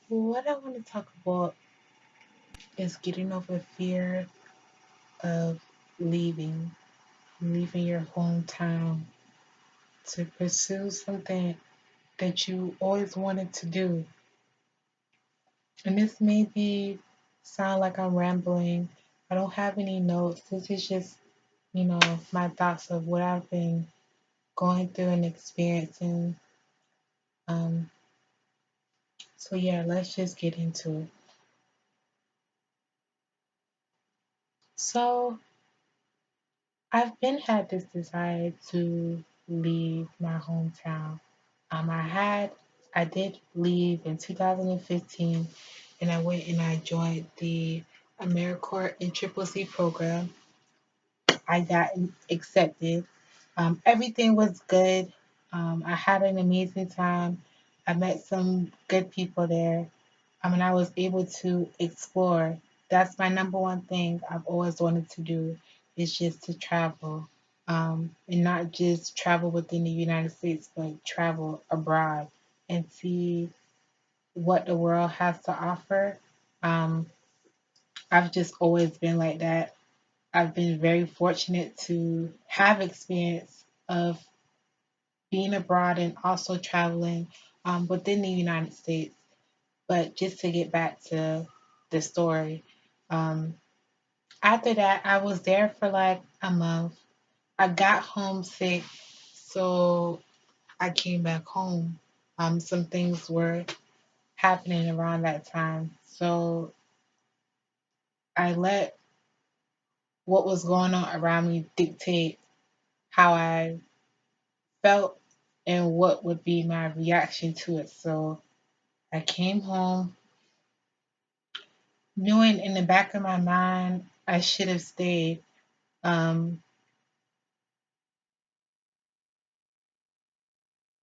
What I want to talk about is getting over fear of leaving, leaving your hometown to pursue something that you always wanted to do. And this may be sound like I'm rambling. I don't have any notes. This is just, my thoughts of what I've been going through and experiencing. Um, so yeah, let's just get into it. So I've been had this desire to leave my hometown. I did leave in 2015, and I went and I joined the AmeriCorps CCC program. I got accepted. Everything was good. I had an amazing time. I met some good people there. And I was able to explore. That's my number one thing I've always wanted to do is just to travel. And not just travel within the United States, but travel abroad and see what the world has to offer. Um, I've just always been like that. I've been very fortunate to have experience of being abroad and also traveling within the United States. But just to get back to the story, um, after that, I was there for like a month. I got homesick, so I came back home. Some things were happening around that time, so I let what was going on around me dictate how I felt and what would be my reaction to it. So I came home knowing in the back of my mind I should have stayed. Um,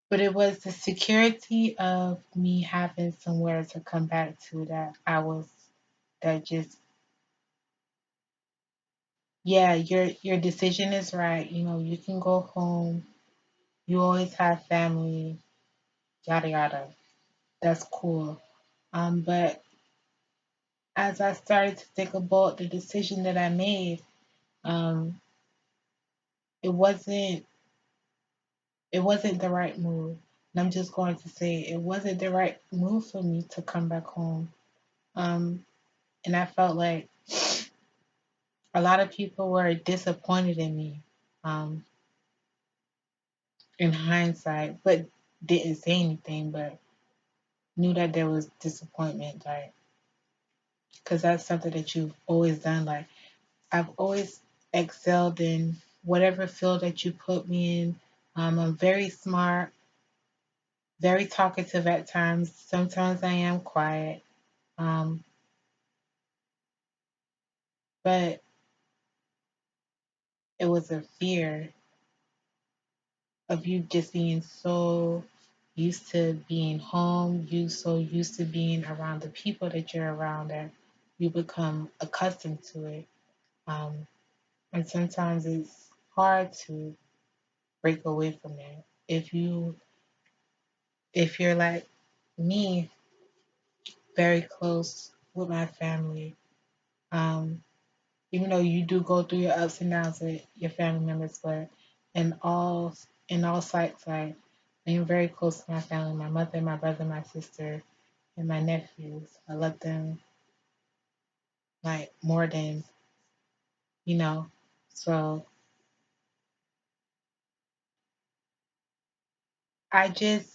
but it was the security of me having somewhere to come back to that just, yeah, your decision is right. You can go home. You always have family, yada yada. That's cool. But as I started to think about the decision that I made, um, it wasn't it wasn't the right move. And I'm just going to say it wasn't the right move for me to come back home. Um, and I felt like a lot of people were disappointed in me, um, in hindsight, but didn't say anything, but knew that there was disappointment, like, because that's something that you've always done. Like, I've always excelled in whatever field that you put me in. I'm very smart, very talkative at times. Sometimes I am quiet. Um, but it was a fear of you just being so used to being home, you so used to being around the people that you're around that you become accustomed to it. Um, and sometimes it's hard to break away from that. If you're like me, very close with my family, um, even though you do go through your ups and downs with your family members, but in all in all sites, like I'm very close to my family, my mother, my brother, my sister, and my nephews. I love them like more than you know. So I just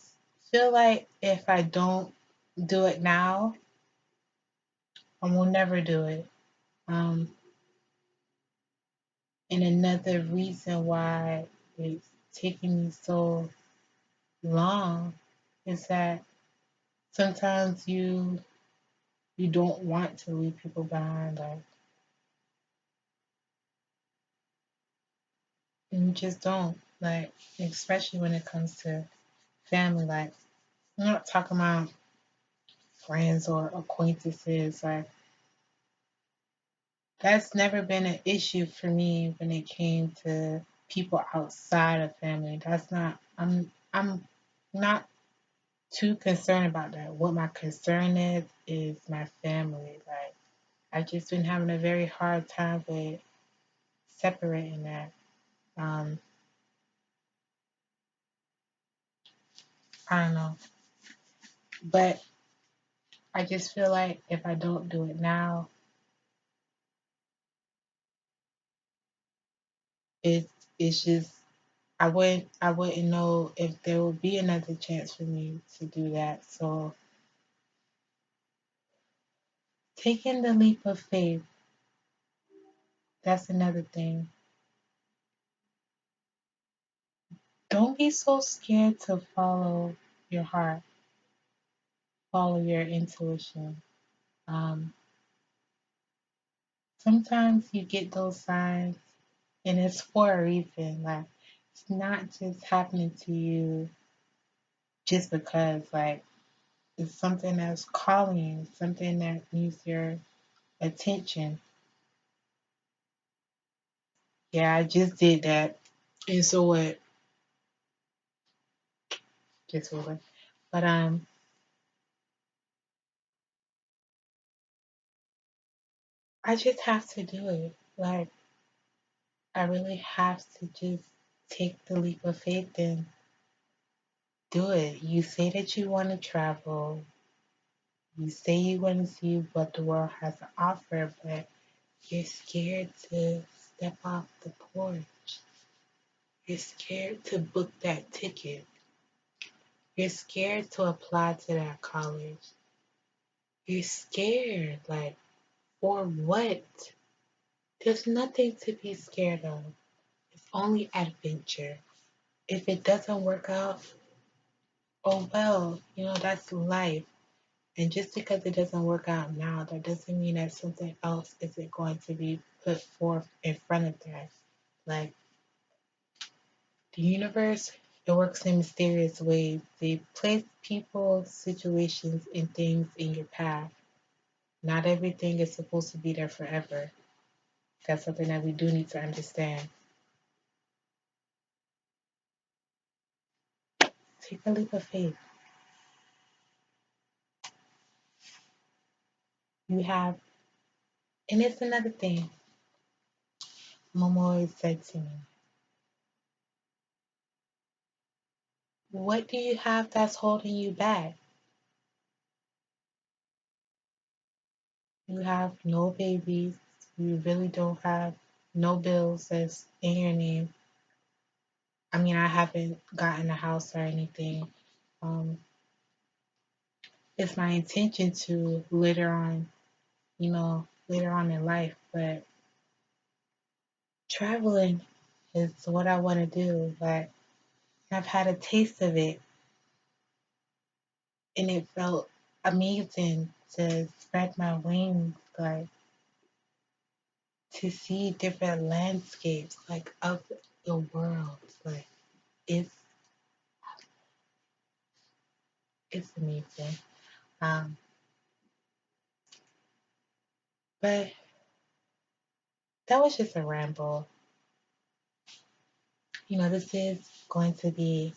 feel like if I don't do it now, I will never do it. Um, and another reason why it's taking me so long is that sometimes you don't want to leave people behind, like, and you just don't, like, especially when it comes to family. Like, I'm not talking about friends or acquaintances. Like, that's never been an issue for me when it came to people outside of family. That's not. I'm not. too concerned about that. What my concern is my family. Like I've just been having a very hard time with separating that. Um, I don't know, but I just feel like if I don't do it now, it it's just I wouldn't know if there will be another chance for me to do that. So taking the leap of faith, that's another thing. Don't be so scared to follow your heart, follow your intuition. Um, Sometimes you get those signs and it's for a reason. Like it's not just happening to you just because like it's something that's calling you, something that needs your attention. Yeah, I just did that. And so what? Just what? But I just have to do it. Like I really have to just take the leap of faith and do it. You say that you want to travel. You say you want to see what the world has to offer, but you're scared to step off the porch. You're scared to book that ticket. You're scared to apply to that college. You're scared. Like, for what? There's nothing to be scared of. It's only adventure. If it doesn't work out, oh well, that's life. And just because it doesn't work out now, that doesn't mean that something else isn't going to be put forth in front of that. Like the universe, it works in mysterious ways. They place people, situations, and things in your path. Not everything is supposed to be there forever. That's something that we do need to understand. Take a leap of faith. You have, and it's another thing. Mom always said to me, what do you have that's holding you back? You have no babies. You really don't have no bills that's in your name. I mean, I haven't gotten a house or anything. Um, it's my intention to later on in life, but traveling is what I want to do. Like, I've had a taste of it and it felt amazing to spread my wings, like to see different landscapes, like of the world. Like, it's it's amazing. Um, but that was just a ramble. This is going to be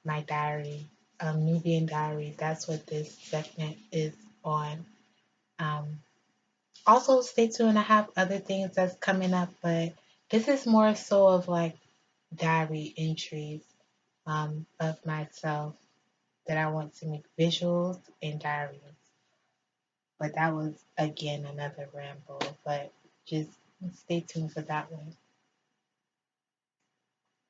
my diary, Nubian diary. That's what this segment is on. Um, Also, stay tuned. I have other things that's coming up, but this is more so of like diary entries of myself that I want to make visuals and diaries. But that was again another ramble. But just stay tuned for that one.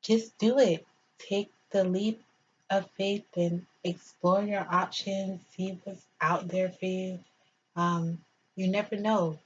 Just do it. Take the leap of faith and explore your options. See what's out there for you. You never know.